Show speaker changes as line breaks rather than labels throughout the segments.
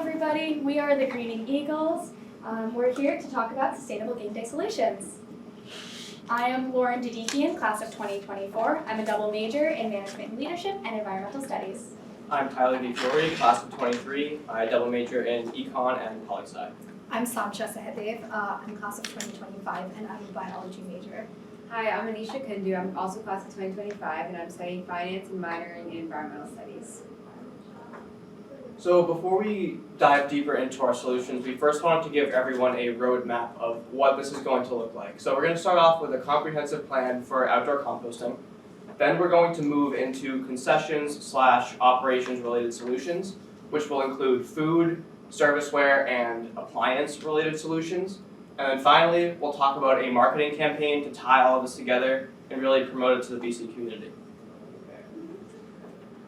everybody, we are the Greening Eagles. We're here to talk about sustainable game day solutions. I am Lauren Dudikian, class of 2024. I'm a double major in Management and Leadership and Environmental Studies.
I'm Tyler DeFiore, class of 23. I double major in Econ and Poli-Sci.
I'm Samcha Sahadev. I'm class of 2025 and I'm a biology major.
Hi, I'm Anisha Kundu. I'm also class of 2025 and I'm studying finance and minoring in environmental studies.
So before we dive deeper into our solutions, we first wanted to give everyone a roadmap of what this is going to look like. So we're going to start off with a comprehensive plan for outdoor composting. Then we're going to move into concessions/operations related solutions, which will include food, serviceware, and appliance related solutions. And then finally, we'll talk about a marketing campaign to tie all of this together and really promote it to the BC community.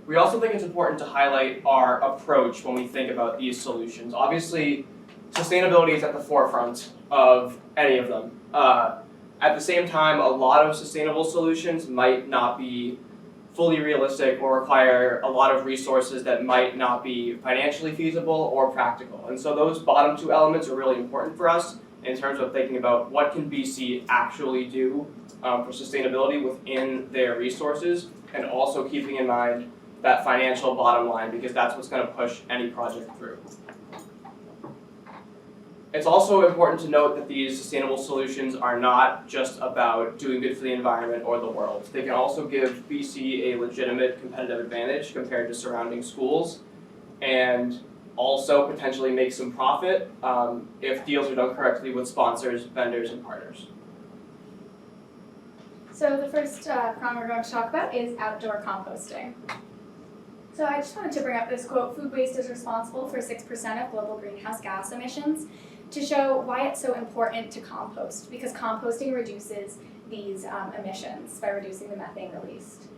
We also think it's important to highlight our approach when we think about these solutions. Obviously, sustainability is at the forefront of any of them. At the same time, a lot of sustainable solutions might not be fully realistic or require a lot of resources that might not be financially feasible or practical. And so those bottom two elements are really important for us in terms of thinking about what can BC actually do for sustainability within their resources, and also keeping in mind that financial bottom line, because that's what's going to push any project through. It's also important to note that these sustainable solutions are not just about doing good for the environment or the world. They can also give BC a legitimate competitive advantage compared to surrounding schools, and also potentially make some profit if deals are done correctly with sponsors, vendors, and partners.
So the first prong we're going to talk about is outdoor composting. So I just wanted to bring up this quote, "Food waste is responsible for 6% of global greenhouse gas emissions," to show why it's so important to compost, because composting reduces these emissions by reducing the methane released.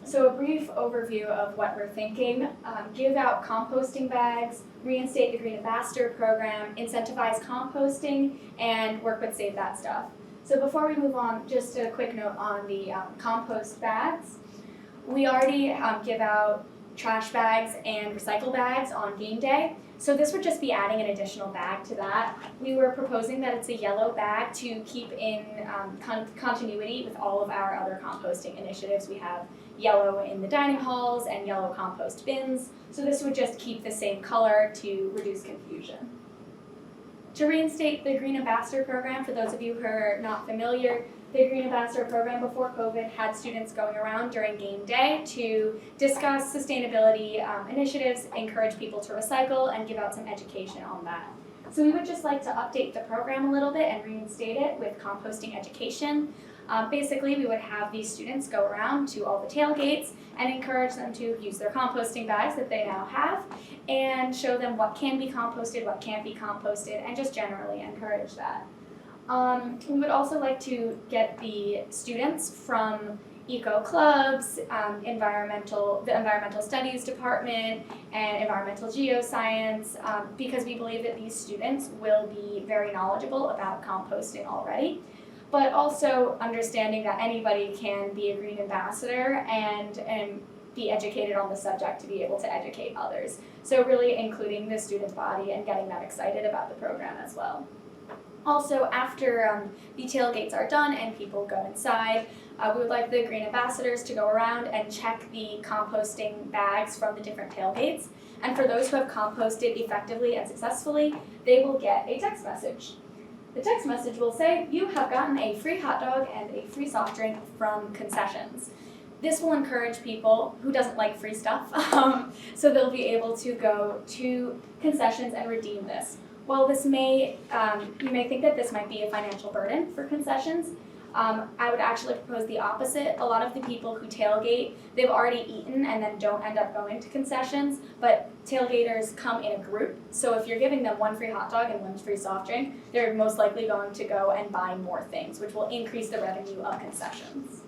So a brief overview of what we're thinking: give out composting bags, reinstate the Green Ambassador program, incentivize composting, and work with Save That Stuff. So before we move on, just a quick note on the compost bags. We already give out trash bags and recycle bags on game day, so this would just be adding an additional bag to that. We were proposing that it's a yellow bag to keep in continuity with all of our other composting initiatives. We have yellow in the dining halls and yellow compost bins, so this would just keep the same color to reduce confusion. To reinstate the Green Ambassador program, for those of you who are not familiar, the Green Ambassador program before COVID had students going around during game day to discuss sustainability initiatives, encourage people to recycle, and give out some education on that. So we would just like to update the program a little bit and reinstate it with composting education. Basically, we would have these students go around to all the tailgates and encourage them to use their composting bags that they now have and show them what can be composted, what can't be composted, and just generally encourage that. We would also like to get the students from eco clubs, the environmental studies department, and environmental geoscience, because we believe that these students will be very knowledgeable about composting already, but also understanding that anybody can be a Green Ambassador and be educated on the subject to be able to educate others. So really including the student body and getting them excited about the program as well. Also, after the tailgates are done and people go inside, we would like the Green Ambassadors to go around and check the composting bags from the different tailgates. And for those who have composted effectively and successfully, they will get a text message. The text message will say, "You have gotten a free hot dog and a free soft drink from concessions." This will encourage people who doesn't like free stuff, so they'll be able to go to concessions and redeem this. While this may, you may think that this might be a financial burden for concessions, I would actually propose the opposite. A lot of the people who tailgate, they've already eaten and then don't end up going to concessions, but tailgaters come in a group, so if you're giving them one free hot dog and one free soft drink, they're most likely going to go and buy more things, which will increase the revenue of concessions.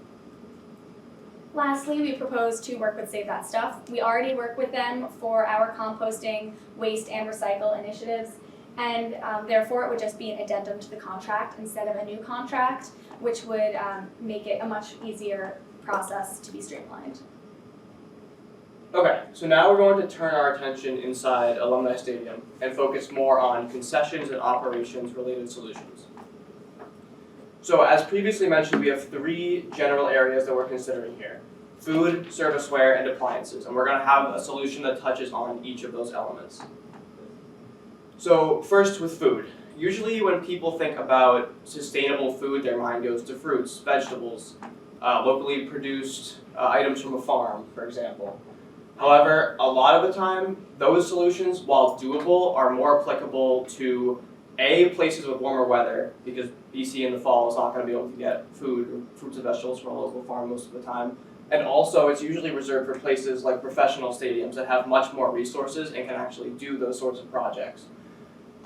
Lastly, we propose to work with Save That Stuff. We already work with them for our composting, waste, and recycle initiatives, and therefore it would just be an addendum to the contract instead of a new contract, which would make it a much easier process to be streamlined.
Okay, so now we're going to turn our attention inside Alumni Stadium and focus more on concessions and operations related solutions. So as previously mentioned, we have 3 general areas that we're considering here: food, serviceware, and appliances, and we're going to have a solution that touches on each of those elements. So first with food. Usually when people think about sustainable food, their mind goes to fruits, vegetables, locally produced items from a farm, for example. However, a lot of the time, those solutions, while doable, are more applicable to places with warmer weather, because BC in the fall is not going to be able to get food or fruits and vegetables from a local farm most of the time. And also, it's usually reserved for places like professional stadiums that have much more resources and can actually do those sorts of projects.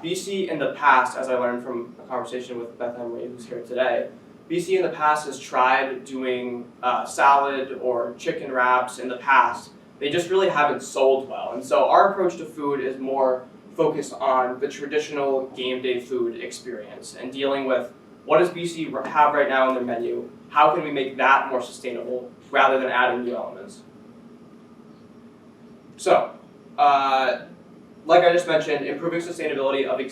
BC in the past, as I learned from a conversation with Beth Emery, who's here today, BC in the past has tried doing salad or chicken wraps in the past. They just really haven't sold well. And so our approach to food is more focused on the traditional game day food experience and dealing with what does BC have right now in their menu, how can we make that more sustainable rather than adding new elements. So, like I just mentioned, improving sustainability of the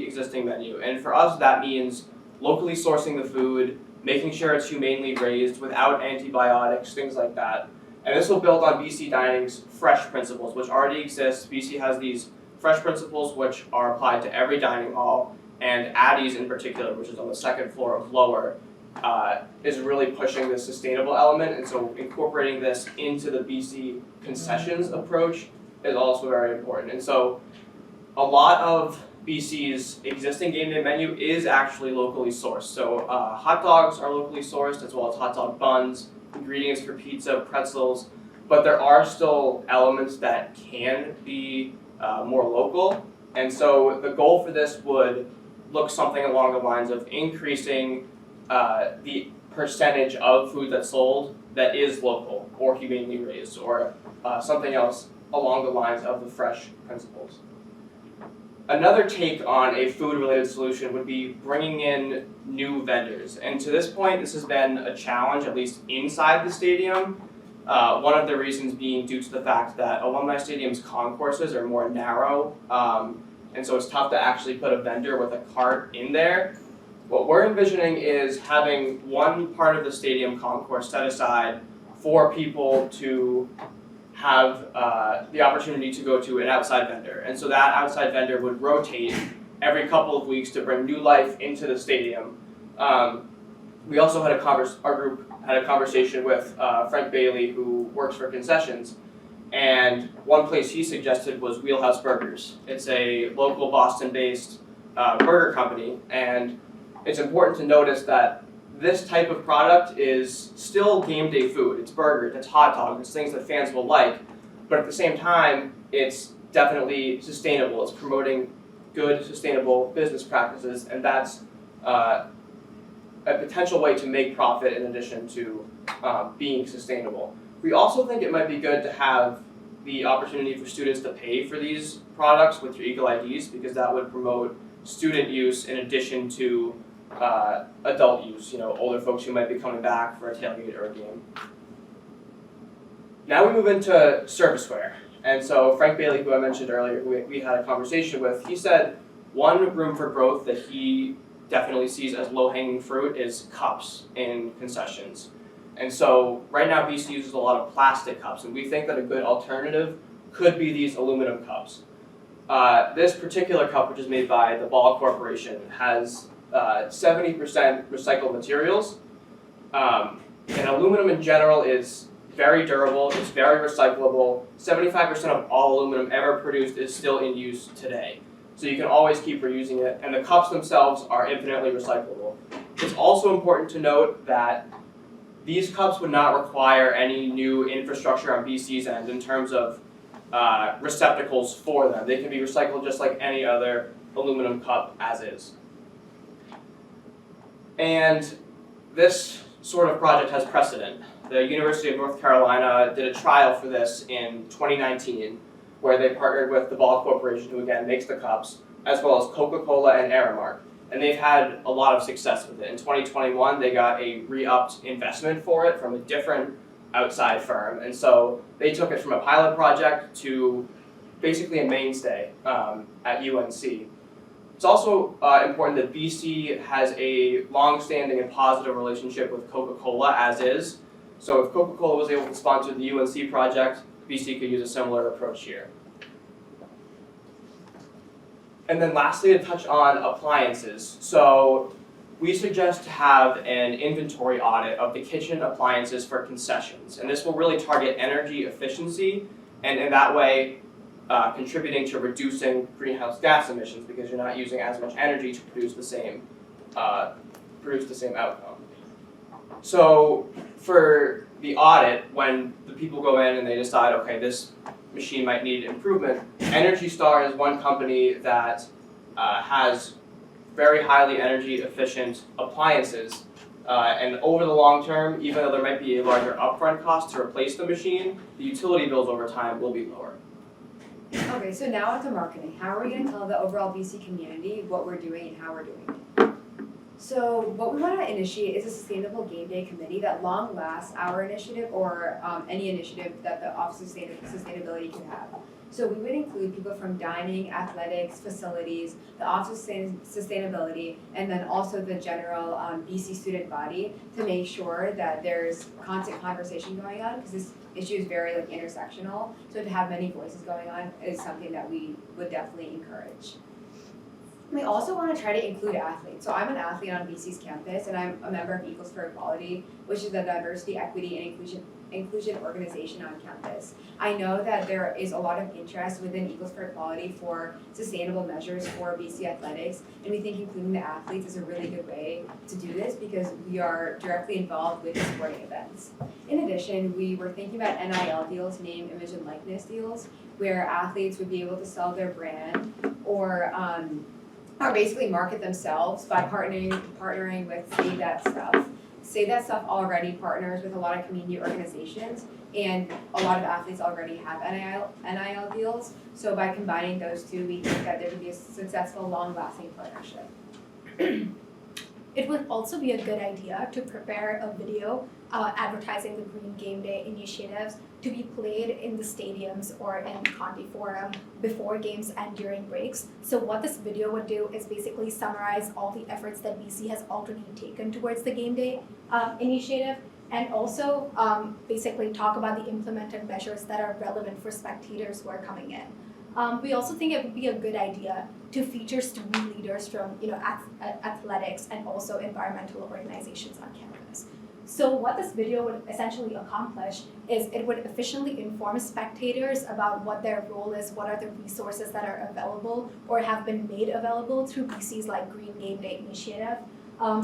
existing menu. And for us, that means locally sourcing the food, making sure it's humanely raised without antibiotics, things like that. And this will build on BC Dining's fresh principles, which already exist. BC has these fresh principles which are applied to every dining hall, and Addie's in particular, which is on the second floor of Lower, is really pushing this sustainable element. And so incorporating this into the BC concessions approach is also very important. And so a lot of BC's existing game day menu is actually locally sourced. So hot dogs are locally sourced, as well as hot dog buns, ingredients for pizza, pretzels, but there are still elements that can be more local. And so the goal for this would look something along the lines of increasing the percentage of food that's sold that is local or humanely raised, or something else along the lines of the fresh principles. Another take on a food-related solution would be bringing in new vendors. And to this point, this has been a challenge, at least inside the stadium. One of the reasons being due to the fact that Alumni Stadium's concourses are more narrow, and so it's tough to actually put a vendor with a cart in there. What we're envisioning is having one part of the stadium concourse set aside for people to have the opportunity to go to an outside vendor. And so that outside vendor would rotate every couple of weeks to bring new life into the stadium. We also had our group had a conversation with Frank Bailey, who works for concessions, and one place he suggested was Wheelhouse Burgers. It's a local Boston-based burger company, and it's important to notice that this type of product is still game day food. It's burgers, it's hot dogs, it's things that fans will like, but at the same time, it's definitely sustainable. It's promoting good, sustainable business practices, and that's a potential way to make profit in addition to being sustainable. We also think it might be good to have the opportunity for students to pay for these products with your Eagle IDs, because that would promote student use in addition to adult use, older folks who might be coming back for a tailgate or a game. Now we move into serviceware. And so Frank Bailey, who I mentioned earlier, who we had a conversation with, he said one room for growth that he definitely sees as low-hanging fruit is cups in concessions. And so right now BC uses a lot of plastic cups, and we think that a good alternative could be these aluminum cups. This particular cup, which is made by the Ball Corporation, has 70% recycled materials. And aluminum in general is very durable, it's very recyclable. 75% of all aluminum ever produced is still in use today. So you can always keep reusing it, and the cups themselves are infinitely recyclable. It's also important to note that these cups would not require any new infrastructure on BC's end in terms of receptacles for them. They can be recycled just like any other aluminum cup as is. And this sort of project has precedent. The University of North Carolina did a trial for this in 2019, where they partnered with the Ball Corporation, who again makes the cups, as well as Coca-Cola and Aramark. And they've had a lot of success with it. In 2021, they got a re-upped investment for it from a different outside firm, and so they took it from a pilot project to basically a mainstay at UNC. It's also important that BC has a long-standing and positive relationship with Coca-Cola as is. So if Coca-Cola was able to sponsor the UNC project, BC could use a similar approach here. And then lastly, to touch on appliances. So we suggest to have an inventory audit of the kitchen appliances for concessions. And this will really target energy efficiency, and in that way, contributing to reducing greenhouse gas emissions because you're not using as much energy to produce the same outcome. So for the audit, when the people go in and they decide, okay, this machine might need improvement, Energy Star is one company that has very highly energy efficient appliances. And over the long term, even though there might be a larger upfront cost to replace the machine, the utility bills over time will be lower.
Okay, so now onto marketing. How are we going to tell the overall BC community what we're doing and how we're doing it? So what we want to initiate is a sustainable game day committee that long lasts our initiative or any initiative that the Office of Sustainability can have. So we would include people from dining, athletics, facilities, the Office of Sustainability, and then also the general BC student body to make sure that there's constant conversation going on because this issue is very intersectional. So to have many voices going on is something that we would definitely encourage. We also want to try to include athletes. So I'm an athlete on BC's campus and I'm a member of Equals for Equality, which is a diversity, equity, and inclusion organization on campus. I know that there is a lot of interest within Equals for Equality for sustainable measures for BC athletics, and we think including the athletes is a really good way to do this because we are directly involved with the sporting events. In addition, we were thinking about NIL deals, name, image, and likeness deals, where athletes would be able to sell their brand or basically market themselves by partnering with Save That Stuff. Save That Stuff already partners with a lot of community organizations, and a lot of athletes already have NIL deals. So by combining those two, we think that there could be a successful, long-lasting partnership.
It would also be a good idea to prepare a video advertising the Green Game Day initiatives to be played in the stadiums or in Conti Forum before games and during breaks. So what this video would do is basically summarize all the efforts that BC has already taken towards the Game Day initiative, and also basically talk about the implemented measures that are relevant for spectators who are coming in. We also think it would be a good idea to feature student leaders from athletics and also environmental organizations on campus. So what this video would essentially accomplish is it would efficiently inform spectators about what their role is, what are the resources that are available or have been made available through BC's Green Game Day initiative.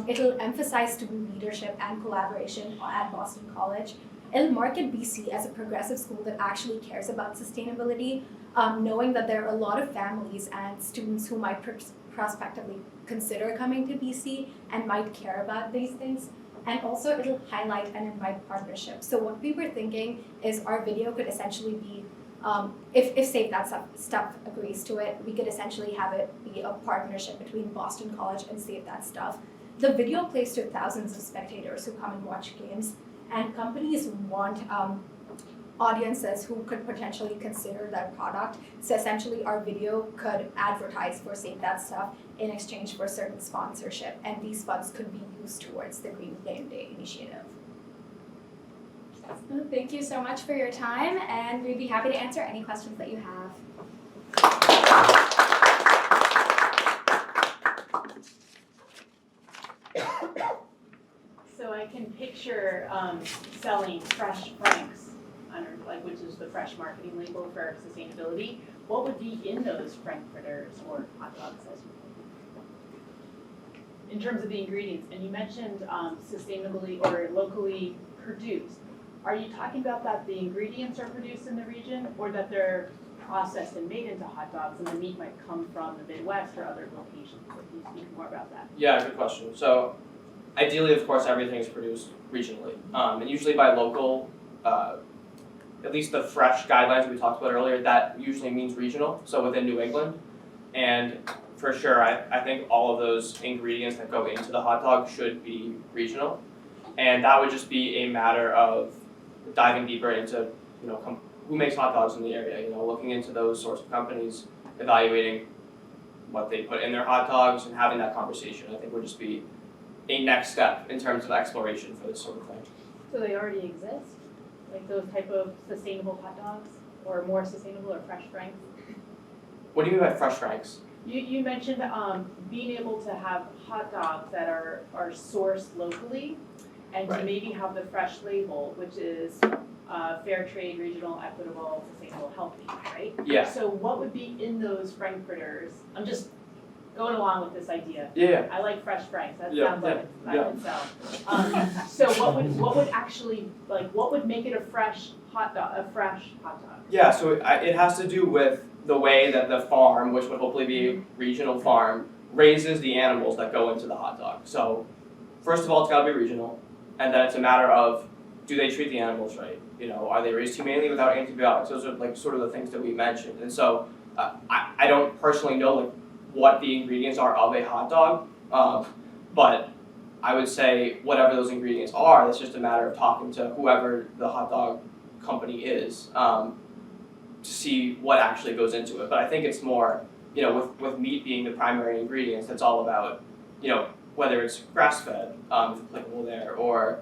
It'll emphasize student leadership and collaboration at Boston College. It'll market BC as a progressive school that actually cares about sustainability, knowing that there are a lot of families and students who might prospectively consider coming to BC and might care about these things. And also it'll highlight and invite partnerships. So what we were thinking is our video could essentially be, if Save That Stuff agrees to it, we could essentially have it be a partnership between Boston College and Save That Stuff. The video plays to thousands of spectators who come and watch games, and companies want audiences who could potentially consider that product. So essentially our video could advertise for Save That Stuff in exchange for certain sponsorship, and these funds could be used towards the Green Game Day initiative.
Thank you so much for your time, and we'd be happy to answer any questions that you have.
So I can picture selling fresh Franks, which is the fresh marketing label for sustainability. What would be in those frankfurters or hot dogs, as you in terms of the ingredients? And you mentioned sustainably or locally produced. Are you talking about that the ingredients are produced in the region, or that they're processed and made into hot dogs and the meat might come from the Midwest or other locations? Can you speak more about that?
Yeah, good question. So ideally, of course, everything is produced regionally, and usually by local, at least the fresh guidelines we talked about earlier, that usually means regional, so within New England. And for sure, I think all of those ingredients that go into the hot dog should be regional. And that would just be a matter of diving deeper into, who makes hot dogs in the area, looking into those sorts of companies, evaluating what they put in their hot dogs and having that conversation, I think would just be a next step in terms of exploration for this sort of thing.
So they already exist? Like those type of sustainable hot dogs, or more sustainable or fresh franks?
What do you mean by fresh franks?
You mentioned being able to have hot dogs that are sourced locally and to
Right.
maybe have the fresh label, which is fair trade, regional, equitable, sustainable, healthy, right?
Yeah.
So what would be in those frankfurters? I'm just going along with this idea.
Yeah.
I like fresh franks, that
Yeah,
sounds like
yeah,
I would sell. So what would actually, like, what would make it a fresh hot dog?
Yeah, so it has to do with the way that the farm, which would hopefully be a regional farm, raises the animals that go into the hot dog. So first of all, it's gotta be regional, and then it's a matter of, do they treat the animals right? Are they raised humanely without antibiotics? Those are like sort of the things that we mentioned. And so I don't personally know like what the ingredients are of a hot dog, but I would say whatever those ingredients are, it's just a matter of talking to whoever the hot dog company is to see what actually goes into it. But I think it's more, with meat being the primary ingredients, it's all about, whether it's grass-fed, if applicable there, or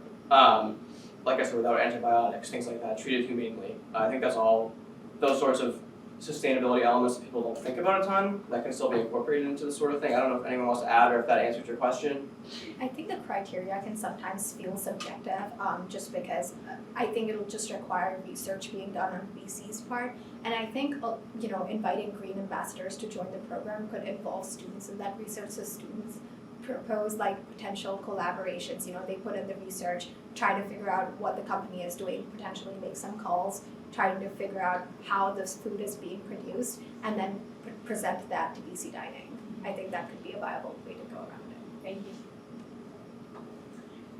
like I said, without antibiotics, things like that, treated humanely. I think that's all those sorts of sustainability elements that people don't think about a ton that can still be incorporated into this sort of thing. I don't know if anyone wants to add or if that answered your question.
I think the criteria can sometimes feel subjective, just because I think it'll just require research being done on BC's part. And I think, inviting green ambassadors to join the program could involve students in that research, so students propose like potential collaborations, they put in the research, try to figure out what the company is doing, potentially make some calls, trying to figure out how this food is being produced, and then present that to BC Dining. I think that could be a viable way to go around it. Thank you.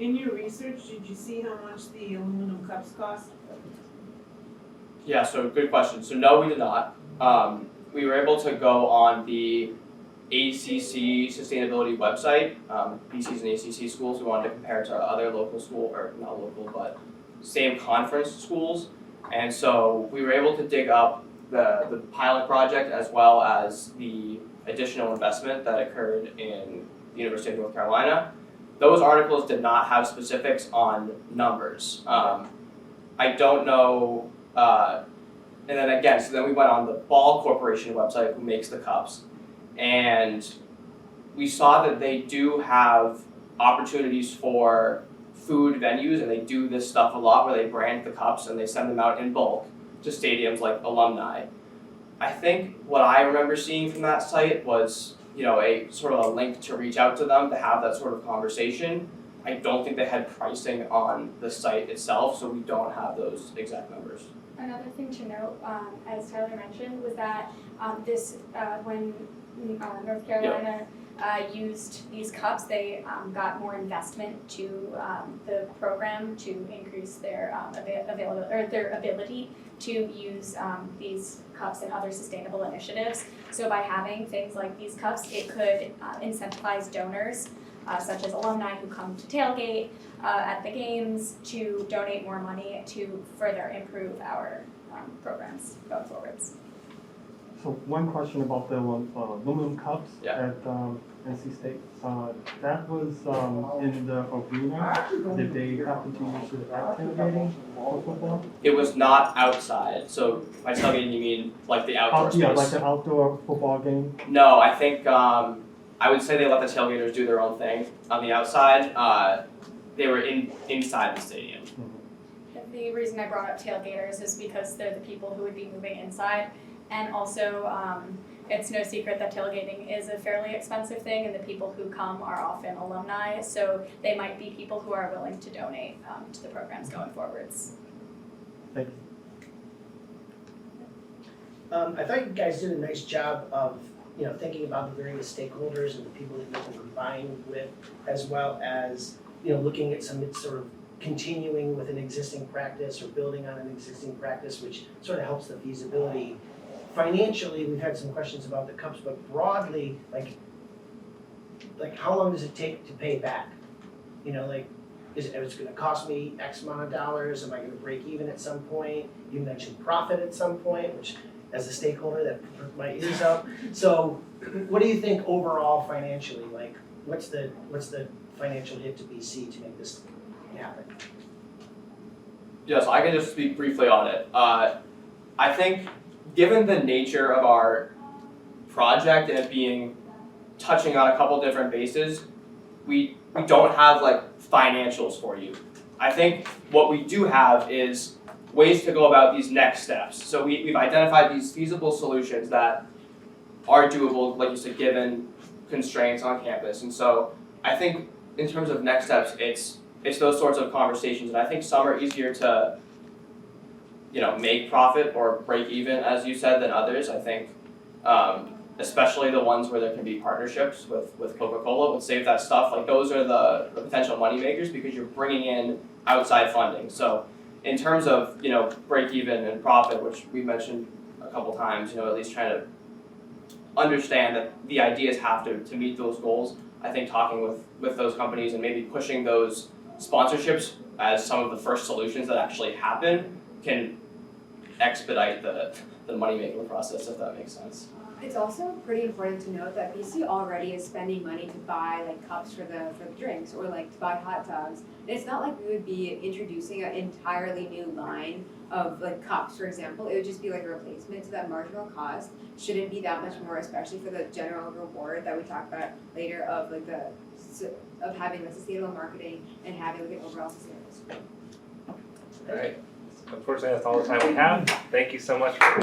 In your research, did you see how much the aluminum cups cost?
Yeah, so good question. So no, we did not. We were able to go on the ACC sustainability website. BC's an ACC school, so we wanted to compare to other local school, or not local, but same conference schools. And so we were able to dig up the pilot project as well as the additional investment that occurred in the University of North Carolina. Those articles did not have specifics on numbers. I don't know, and then again, so then we went on the Ball Corporation website, who makes the cups, and we saw that they do have opportunities for food venues, and they do this stuff a lot where they brand the cups and they send them out in bulk to stadiums like Alumni. I think what I remember seeing from that site was, a sort of a link to reach out to them to have that sort of conversation. I don't think they had pricing on the site itself, so we don't have those exact numbers.
Another thing to note, as Tyler mentioned, was that when North Carolina used these cups, they got more investment to the program to increase their their ability to use these cups in other sustainable initiatives. So by having things like these cups, it could incentivize donors such as alumni who come to tailgate at the games to donate more money to further improve our programs going forwards.
So one question about the aluminum cups
Yeah.
at NC State. That was in the arena. Did they happen to use it at tailgating for football?
It was not outside, so by tailgating you mean like the outdoor space?
Yeah, like an outdoor football game.
No, I think I would say they let the tailgaters do their own thing on the outside. They were inside the stadium.
The reason I brought up tailgaters is because they're the people who would be moving inside, and also it's no secret that tailgating is a fairly expensive thing, and the people who come are often alumni, so they might be people who are willing to donate to the programs going forwards.
Thank you.
I thought you guys did a nice job of, thinking about the various stakeholders and the people that you can combine with, as well as, looking at some sort of continuing with an existing practice or building on an existing practice, which sort of helps the feasibility. Financially, we've had some questions about the cups, but broadly, like how long does it take to pay back? it's gonna cost me X amount of dollars, am I gonna break even at some point? You mentioned profit at some point, which as a stakeholder, that perked my ears up. So what do you think overall financially, like what's the financial hit to BC to make this happen?
Yes, I can just speak briefly on it. I think given the nature of our project and it being touching on a couple different bases, we don't have like financials for you. I think what we do have is ways to go about these next steps. So we've identified these feasible solutions that are doable, like you said, given constraints on campus. And so I think in terms of next steps, it's those sorts of conversations, and I think some are easier to, make profit or break even, as you said, than others. I think, especially the ones where there can be partnerships with Coca-Cola, with Save That Stuff, like those are the potential money makers because you're bringing in outside funding. So in terms of, break even and profit, which we mentioned a couple times, at least trying to understand that the ideas have to meet those goals. I think talking with those companies and maybe pushing those sponsorships as some of the first solutions that actually happen can expedite the money-making process, if that makes sense.
It's also pretty important to note that BC already is spending money to buy like cups for the drinks or like to buy hot dogs. And it's not like we would be introducing an entirely new line of like cups, for example. It would just be like a replacement, so that marginal cost shouldn't be that much more, especially for the general reward that we talk about later of like of having like sustainable marketing and having like an overall sustainable school.
Alright, unfortunately that's all the time we have. Thank you so much for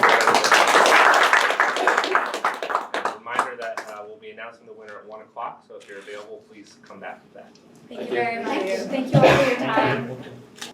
reminder that we'll be announcing the winner at 1 o'clock, so if you're available, please come back to that.
Thank you very much. Thank you all for your time.